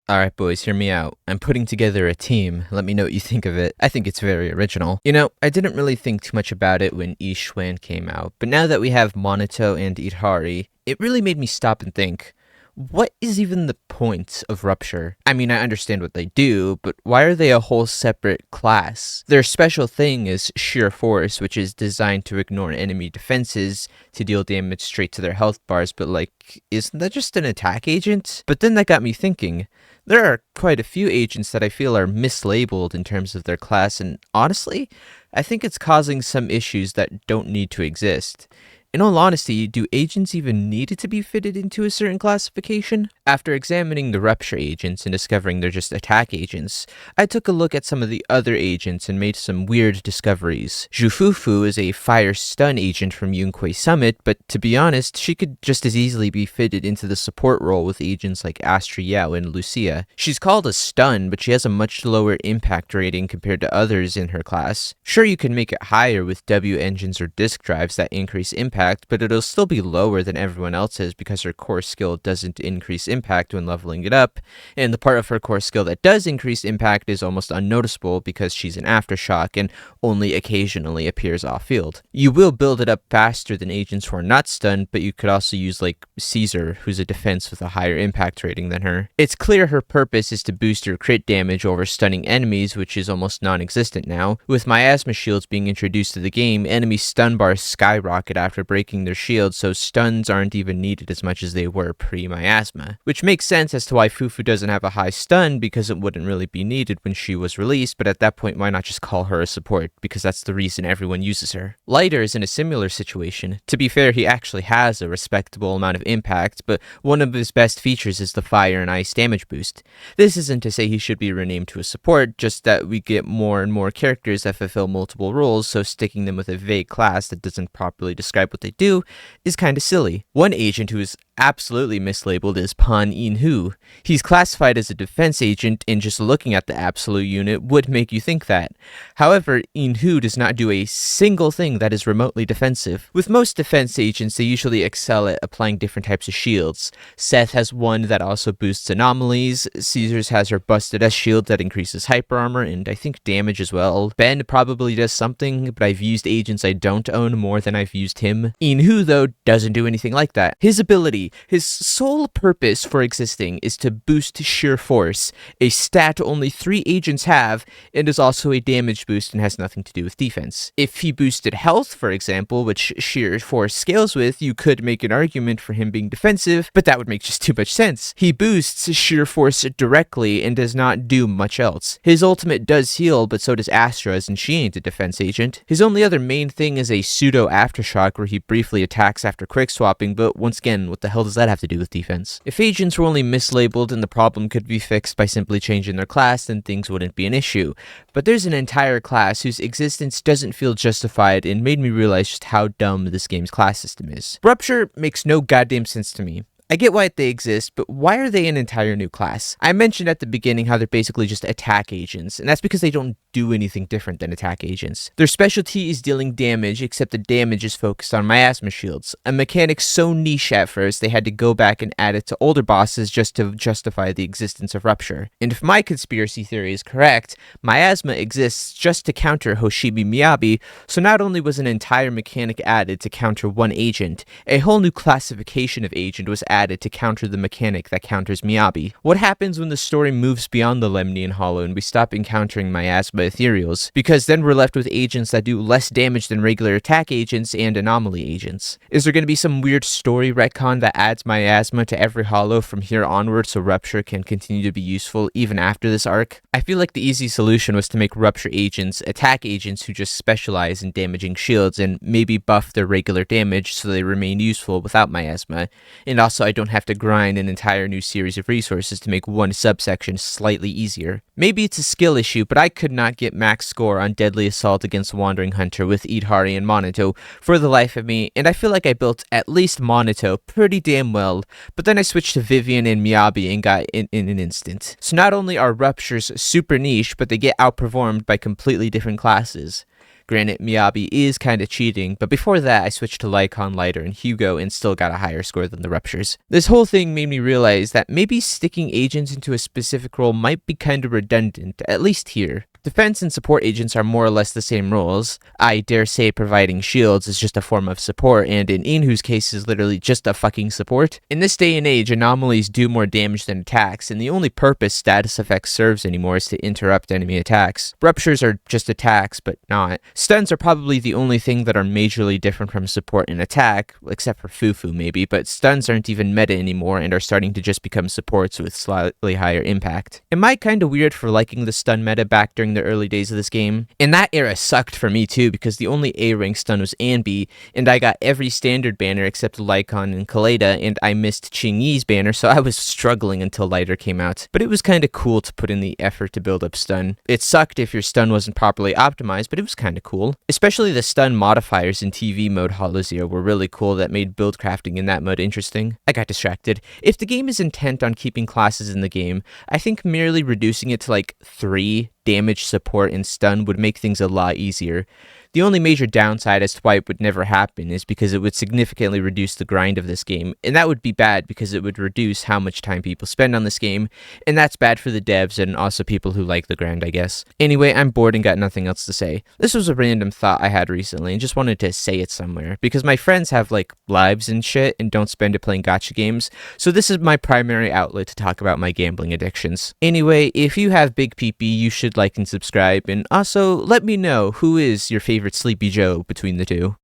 Alright boys, hear me out. I'm putting together a team. Let me know what you think of it. I think it's very original. You know, I didn't really think too much about it when Ishwan came out, but now that we have Monato and Itahari, it really made me stop and think, what is even the point of Rupture? I mean, I understand what they do, but why are they a whole separate class? Their special thing is Sheer Force, which is designed to ignore enemy defenses to deal damage straight to their health bars, but isn't that just an attack agent? But then that got me thinking, there are quite a few agents that I feel are mislabeled in terms of their class, and honestly, I think it's causing some issues that don't need to exist. In all honesty, do agents even need to be fitted into a certain classification? After examining the Rupture agents and discovering they're just attack agents, I took a look at some of the other agents and made some weird discoveries. Jufufu is a fire stun agent from Yunquei Summit, but to be honest, she could just as easily be fitted into the support role with agents like Astra Yao and Lucia. She's called a stun, but she has a much lower impact rating compared to others in her class. Sure, you can make it higher with W engines or disk drives that increase impact, but it'll still be lower than everyone else's because her core skill doesn't increase impact when leveling it up, and the part of her core skill that does increase impact is almost unnoticeable because she's an aftershock and only occasionally appears off-field. You will build it up faster than agents who are not stunned, but you could also use Caesar, who's a defense with a higher impact rating than her. It's clear her purpose is to boost her crit damage over stunning enemies, which is almost non-existent now. With miasma shields being introduced to the game, enemy stun bars skyrocket after breaking their shields, so stuns aren't even needed as much as they were pre-miasma. Which makes sense as to why Fufu doesn't have a high stun, because it wouldn't really be needed when she was released, but at that point why not just call her a support, because that's the reason everyone uses her. Lighter is in a similar situation. To be fair, he actually has a respectable amount of impact, but one of his best features is the fire and ice damage boost. This isn't to say he should be renamed to a support, just that we get more and more characters that fulfill multiple roles, so sticking them with a vague class that doesn't properly describe what they do is kinda silly. One agent who is absolutely mislabeled is Ben Inhoo. He's classified as a defense agent, and just looking at the absolute unit would make you think that. However, Inhoo does not do a single thing that is remotely defensive. With most defense agents, they usually excel at applying different types of shields. Seth has one that also boosts anomalies, Caesar's has her busted S shield that increases hyper armor, and I think damage as well. Ben probably does something, but I've used agents I don't own more than I've used him. Inhoo, though, doesn't do anything like that. His sole purpose for existing is to boost Sheer Force, a stat only 3 agents have, and is also a damage boost and has nothing to do with defense. If he boosted health, for example, which Sheer Force scales with, you could make an argument for him being defensive, but that would make just too much sense. He boosts Sheer Force directly and does not do much else. His ultimate does heal, but so does Astra's, and she ain't a defense agent. His only other main thing is a pseudo aftershock where he briefly attacks after quick swapping, but once again, what the hell does that have to do with defense? If agents were only mislabeled and the problem could be fixed by simply changing their class, then things wouldn't be an issue. But there's an entire class whose existence doesn't feel justified and made me realize just how dumb this game's class system is. Rupture makes no goddamn sense to me. I get why they exist, but why are they an entire new class? I mentioned at the beginning how they're basically just attack agents, and that's because they don't do anything different than attack agents. Their specialty is dealing damage, except the damage is focused on miasma shields, a mechanic so niche at first they had to go back and add it to older bosses just to justify the existence of Rupture. And if my conspiracy theory is correct, miasma exists just to counter Hoshibi Miyabi, so not only was an entire mechanic added to counter one agent, a whole new classification of agent was added to counter the mechanic that counters Miyabi. What happens when the story moves beyond the Lemnian Hollow and we stop encountering miasma ethereals? Because then we're left with agents that do less damage than regular attack agents and anomaly agents. Is there going to be some weird story retcon that adds miasma to every hollow from here onward so Rupture can continue to be useful even after this arc? I feel like the easy solution was to make Rupture agents attack agents who just specialize in damaging shields and maybe buff their regular damage so they remain useful without miasma. And also I don't have to grind an entire new series of resources to make one subsection slightly easier. Maybe it's a skill issue, but I could not get max score on Deadly Assault against Wandering Hunter with Itahari and Monato for the life of me, and I feel like I built at least Monato pretty damn well, but then I switched to Vivian and Miyabi and got in an instant. So not only are Ruptures super niche, but they get outperformed by completely different classes. Granted, Miyabi is kinda cheating, but before that I switched to Lycon, Lighter, and Hugo and still got a higher score than the Ruptures. This whole thing made me realize that maybe sticking agents into a specific role might be kinda redundant, at least here. Defense and support agents are more or less the same roles. I dare say providing shields is just a form of support, and in Inhoo's case is literally just a fucking support. In this day and age, anomalies do more damage than attacks, and the only purpose status effect serves anymore is to interrupt enemy attacks. Ruptures are just attacks, but not. Stuns are probably the only thing that are majorly different from support and attack, except for Fufu maybe, but stuns aren't even meta anymore and are starting to just become supports with slightly higher impact. Am I kinda weird for liking the stun meta back during the early days of this game? And that era sucked for me too, because the only A rank stun was Anbi, and I got every standard banner except Lycon and Kaleda, and I missed Qingyi's banner, so I was struggling until Lighter came out. But it was kinda cool to put in the effort to build up stun. It sucked if your stun wasn't properly optimized, but it was kinda cool. Especially the stun modifiers in TV mode Holozero were really cool that made build crafting in that mode interesting. I got distracted. If the game is intent on keeping classes in the game, I think merely reducing it to like 3 damage, support, and stun would make things a lot easier. The only major downside as to why it would never happen is because it would significantly reduce the grind of this game, and that would be bad because it would reduce how much time people spend on this game, and that's bad for the devs and also people who like the grind, I guess. Anyway, I'm bored and got nothing else to say. This was a random thought I had recently and just wanted to say it somewhere, because my friends have like lives and shit and don't spend it playing gacha games, so this is my primary outlet to talk about my gambling addictions. Anyway, if you have big PP, you should like and subscribe, and also let me know who is your favorite Sleepy Joe between the two.